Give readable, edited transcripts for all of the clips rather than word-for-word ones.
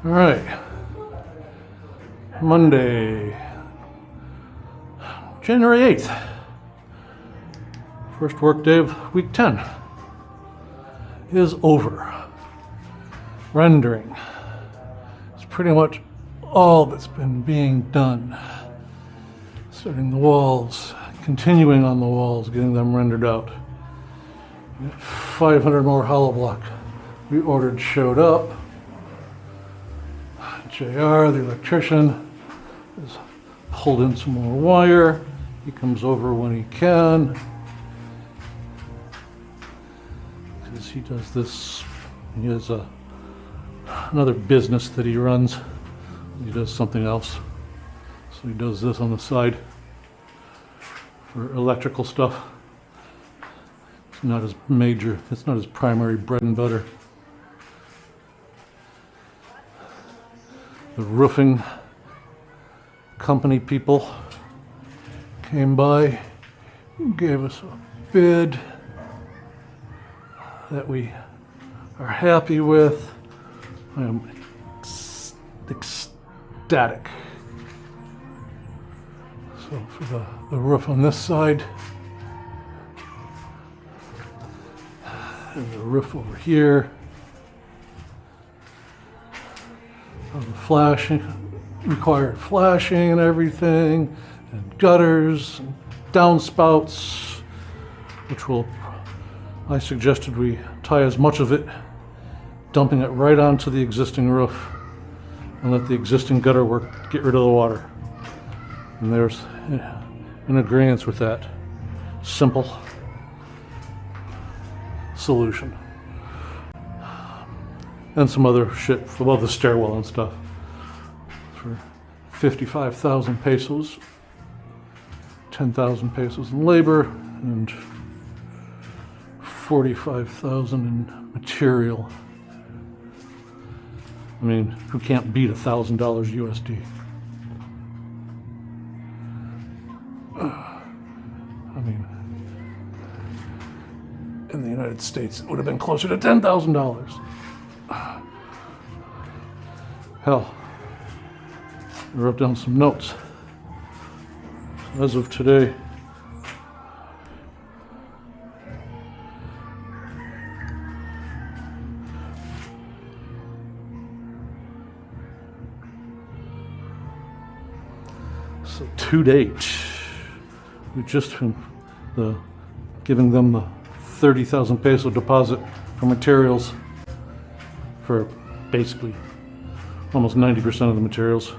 All right, Monday, January 8th, first work day of week 10 is over. Rendering is pretty much all that's been being done. Starting the walls, continuing on the walls, getting them rendered out. 500 more hollow block we ordered showed up. JR, the electrician, has pulled in some more wire. He comes over when he can, because he does this. He has another business that he runs. He does something else, so he does this on the side for electrical stuff. It's not his major, it's not his primary bread and butter. The roofing company people came by, gave us a bid that we are happy with. I am ecstatic. So for the roof on this side, and the roof over here, the flashing, required flashing and everything, and gutters, and downspouts, which I suggested we tie as much of it, dumping it right onto the existing roof, and let the existing gutter work get rid of the water. And there's in agreement with that simple solution. And some other shit above the stairwell and stuff for 55,000 pesos, 10,000 pesos in labor, and 45,000 in material. I mean, who can't beat $1,000 USD? I mean, in the United States, it would have been closer to $10,000. Hell, I wrote down some notes. As of today, so to date, we just giving them the 30,000 peso deposit for materials for basically almost 90% of the materials,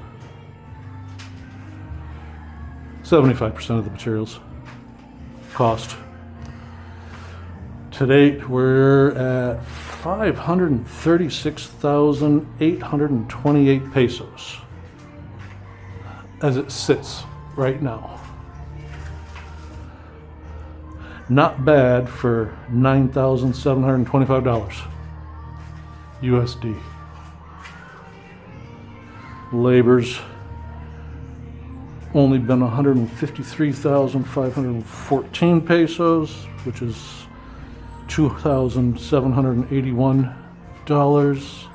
75% of the materials cost. To date, we're at 536,828 pesos as it sits right now. Not bad for $9,725 USD. Labor's only been 153,514 pesos, which is $2,781.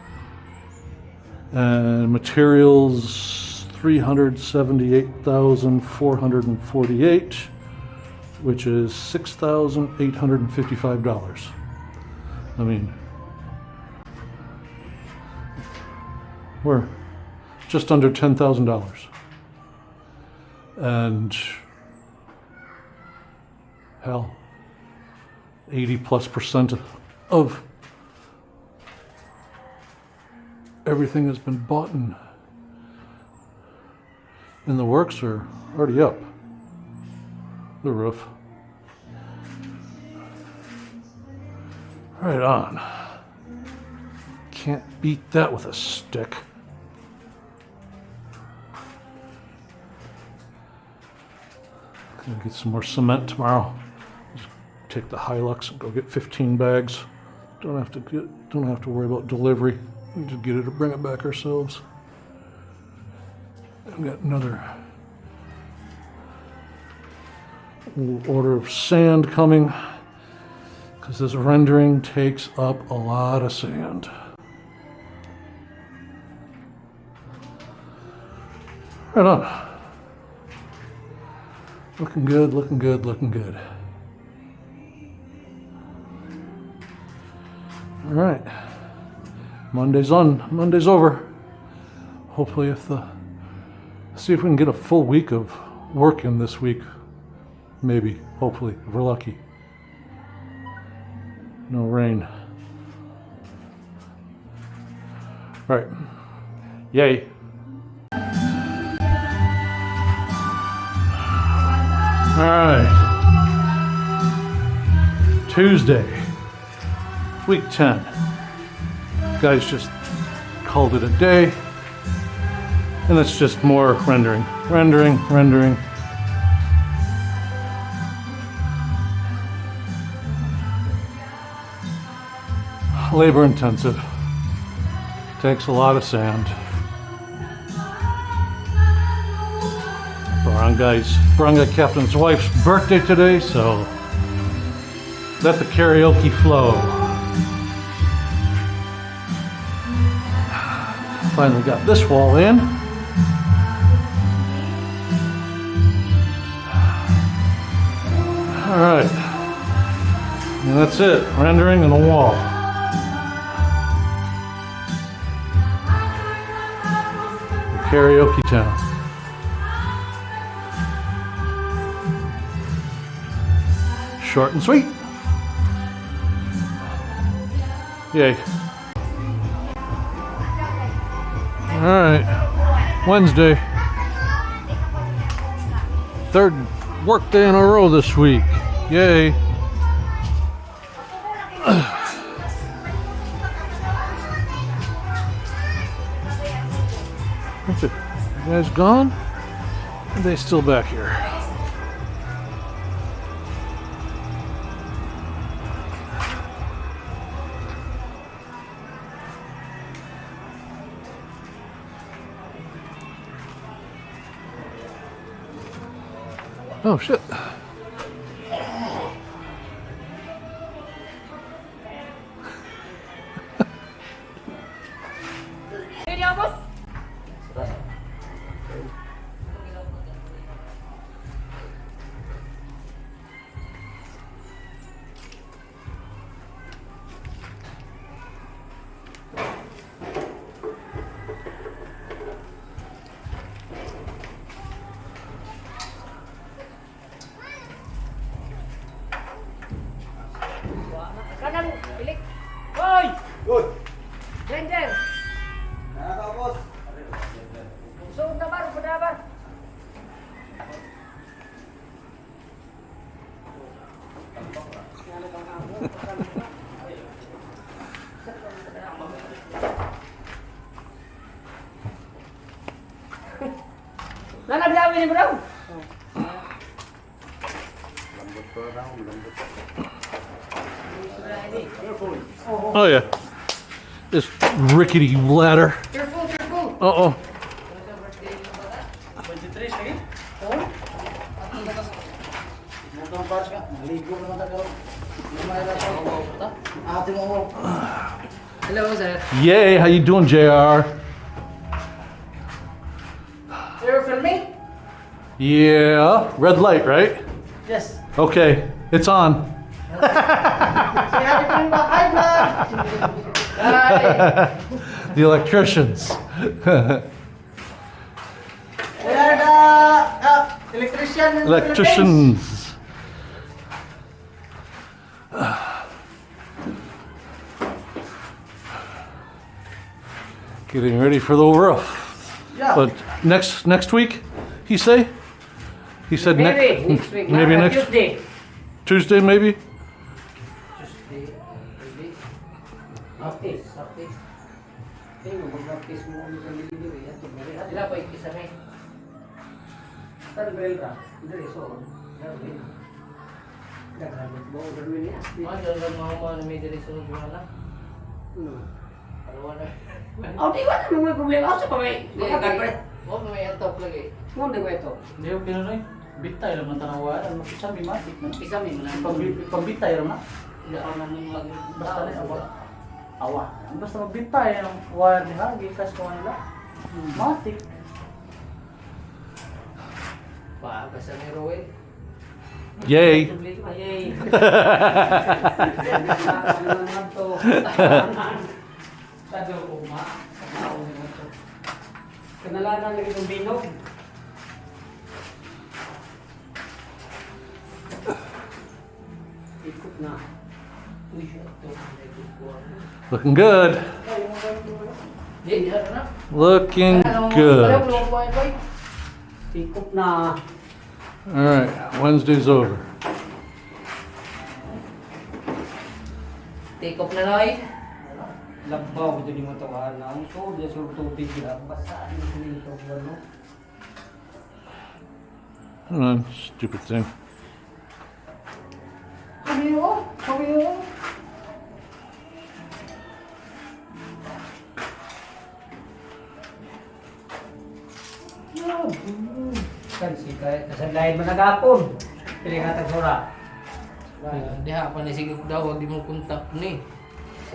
And materials, 378,448, which is $6,855. I mean, we're just under $10,000. And hell, 80+% of everything has been bought and the works are already up. The roof. Right on. Can't beat that with a stick. Gonna get some more cement tomorrow. Just take the Hilux and go get 15 bags. Don't have to worry about delivery. We just get it or bring it back ourselves. I've got another order of sand coming, because this rendering takes up a lot of sand. Right on. Looking good, looking good, looking good. All right. Monday's over. Hopefully see if we can get a full week of work in this week. Maybe, hopefully, if we're lucky. No rain. All right. Yay. All right. Tuesday, week 10. Guys just called it a day. And it's just more rendering. Labor intensive. Takes a lot of sand. Barangay captain's wife's birthday today, so let the karaoke flow. Finally got this wall in. All right, and that's it, rendering and a wall. Karaoke town. Short and sweet. Yay. All right, Wednesday. Third work day in a row this week. Yay. What's it? You guys gone? Or are they still back here? Oh shit. Kanan, pilik. Hoy! Good. Ranger! Nakakapos. Suod na bar, padabar. Nana bilawi ni bro. Lambot ko raw, lambot. Oh yeah. This rickety ladder. Careful, careful. Uh-oh. 23 lagi? Oo. Nagtong parts ka, maligo naman ta karon. Ate mo. Hello, sir. Yay, how you doing, JR? You're filming? Yeah. Red light, right? Yes. Okay, it's on. The electricians. Electricians. Getting ready for the roof. Yeah. But next week, he say? He said Maybe next week. Maybe next Tuesday. Tuesday, maybe? Tuesday. Baptist. Tingnan mo, baptist mo kami kami dito eh. Ito, meron. Sila po ikisa na eh. Saan bel ka? Dito so. Gawin. Gagawin mo, gawin niya. Gawin mo na may dito so wala. Wala. Oh, di ba na may problema sa pamay? Gagawin. Oh, may atop lagi. Mo na ito. Hindi ko kinunoy. Bitay naman tanawa. Makisami matik na. Isami mo na. Pagbitay naman. Hindi ako nang Basta na awa. Basta magbitay ang wire nila. Gikas ko nila. Matik. Paga sa ni Roel. Yay! Problema, yay. Sabi ko, kanalanan lang itong binog. Ikot na. Uy, ito. Looking good. Di, ano na? Looking good. Ikot na. Alright, Wednesday's over. Take off na, Noy. Labaw, ito ni mo tawahan na. Ang soldier, sur tubig lang. Basta, ano ko nito, ano? Stupid thing. Kamiyo, kamiyo. Kan si kasadlayan man nagapon. Pili nga tag sura. Diha pa ni sige daw di mo kontak ni.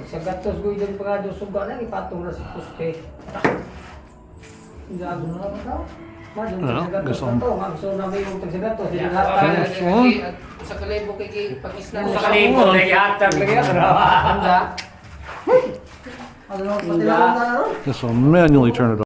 Sa gatos ko idong pagado suga na ipatong na sa poste. Gago na naman daw. Ano? Sa gatos Gusto na mo? to. Gusto namin yung tag sa gatos. Hindi Diha lahat pa tayo. sa kalibo kay pangislan. Sa kalibo, nag-ihatag lagi ako. Handa. Ano, pati lang na ron? Guess I'll manually turn it